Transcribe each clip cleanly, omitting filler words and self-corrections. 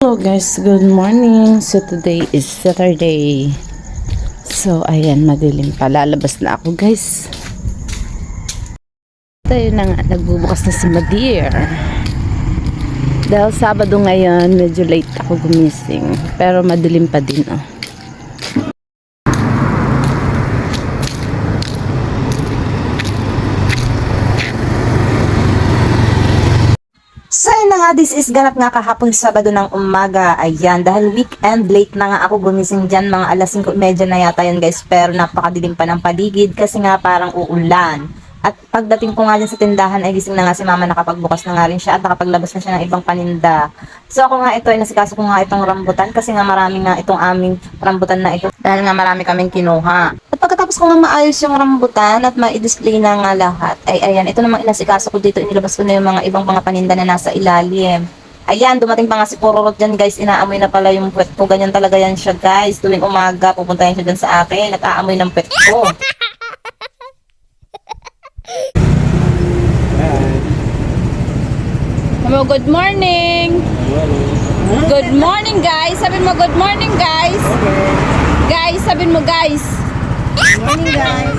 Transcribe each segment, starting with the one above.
Hello guys, good morning. So today is Saturday. So ayan, madilim pa. Lalabas na ako guys. Tayo na nga, nagbubukas na si Madir. Dahil Sabado ngayon, medyo late ako gumising. Pero madilim pa din oh. So yun na nga, this is ganap nga kahapon Sabado ng umaga. Ayan, dahil weekend, late na nga ako gumising dyan. Mga alas 5:30 na yata yan guys. Pero napakadilim pa ng paligid kasi nga parang uulan. At pagdating ko nga dyan sa tindahan ay gising na nga si mama, nakapagbukas na nga rin siya at nakapaglabas na siya ng ibang paninda. So ako nga ito ay nasikaso ko nga itong rambutan kasi nga marami nga itong aming rambutan na ito dahil nga marami kaming kinuha. At pagkatapos ko nga maayos yung rambutan at ma-display na nga lahat, ay ayan, ito namang inasikaso ko dito, inilabas ko na yung mga ibang mga paninda na nasa ilalim. Ayan, dumating pa nga si Pururot dyan guys, inaamoy na pala yung puwet ko, ganyan talaga yan siya guys, tuwing umaga pupunta yan siya dyan sa akin at aamoy ng puwet ko. Hello, good morning. Good morning guys. Sabi mo good morning guys. Guys, sabi mo guys. Good morning guys.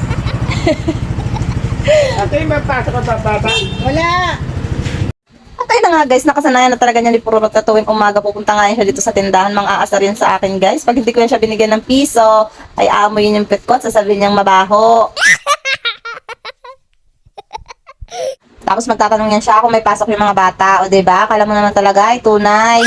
Ate, may pasok ka pa baba? Wala! At ayun na nga guys, nakasanayan na talaga niya ni Pururot na tuwing umaga pupunta nga siya dito sa tindahan, mga aasar yan sa akin guys. Pag hindi ko yan siya binigyan ng piso, ay aamoyin yung pet ko at sasabihin niyang mabaho. Tapos magtatanong yan siya kung may pasok yung mga bata. O diba? Akala mo naman talaga ay tunay.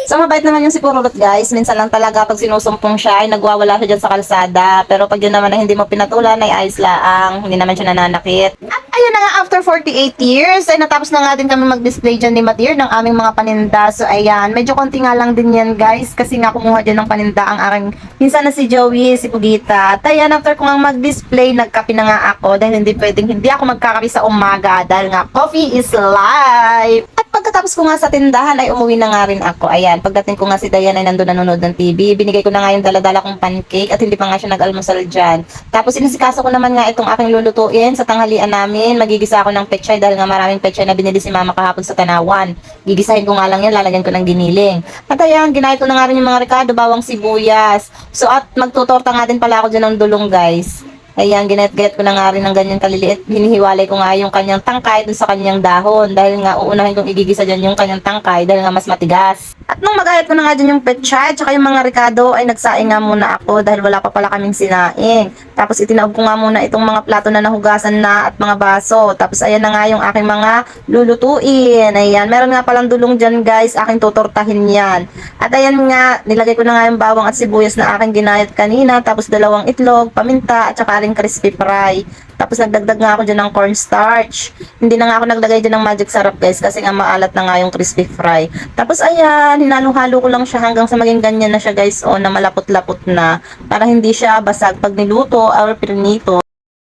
So mabait naman yung si Pururot guys. Minsan lang talaga pag sinusumpong siya ay nagwawala siya dyan sa kalsada. Pero pag yun naman na hindi mo pinatulan ay ayos laang. Hindi naman siya nananakit. At ayun na nga, after 48 years ay natapos na nga din kami mag-display dyan ni Madir ng aming mga paninda. So ayan, medyo konti nga lang din yan guys. Kasi nga kumuha dyan ng paninda ang aking minsan na si Joey, si Pugita. At ayan, after ko nga mag-display, nagkape na nga ako. Dahil hindi ako magkakape sa umaga. Dahil nga coffee is life. At pagkatapos ko nga sa tindahan ay umuwi na nga rin ako. Ayan, pagdating ko nga si Dayan ay nandun nanonood ng TV. Binigay ko na nga yung daladala kong pancake at hindi pa nga siya nag-almusal dyan. Tapos inisikaso ko naman nga itong aking lulutuin sa tanghalian namin. Magigisa ako ng pechay dahil nga maraming pechay na binili si mama kahapon sa Tanawan. Gigisahin ko nga lang yan, lalagyan ko ng giniling. At ayan, ginayat ko na nga rin yung mga rekado, bawang sibuyas. So at magtutorta nga din pala ako dyan ng dulong guys. Ayan, ginayat-gayat ko na nga rin ng ganyan kaliliit. Hinihiwalay ko nga yung kanyang tangkay dun sa kanyang dahon. Dahil nga uunahin kong igigisa dyan yung kanyang tangkay dahil nga mas matigas. At nung magayat ko na nga dyan yung pechay at saka yung mga rekado ay nagsaing nga muna ako dahil wala pa pala kaming sinaing. Tapos itinaob ko nga muna itong mga plato na nahugasan na at mga baso. Tapos ayan na nga yung aking mga lulutuin. Ayan, meron nga palang dulong dyan guys, aking tutortahin yan. At ayan nga, nilagay ko na nga yung bawang at sibuyas na aking ginayat kanina. Tapos 2 itlog, paminta at saka crispy fry. Tapos nagdagdag nga ako dyan ng cornstarch. Hindi na nga ako naglagay dyan ng magic syrup guys kasi nga maalat na nga yung crispy fry. Tapos ayan, hinalo-halo ko lang siya hanggang sa maging ganyan na siya guys o na malapot-lapot na para hindi siya basag pag niluto or prinito.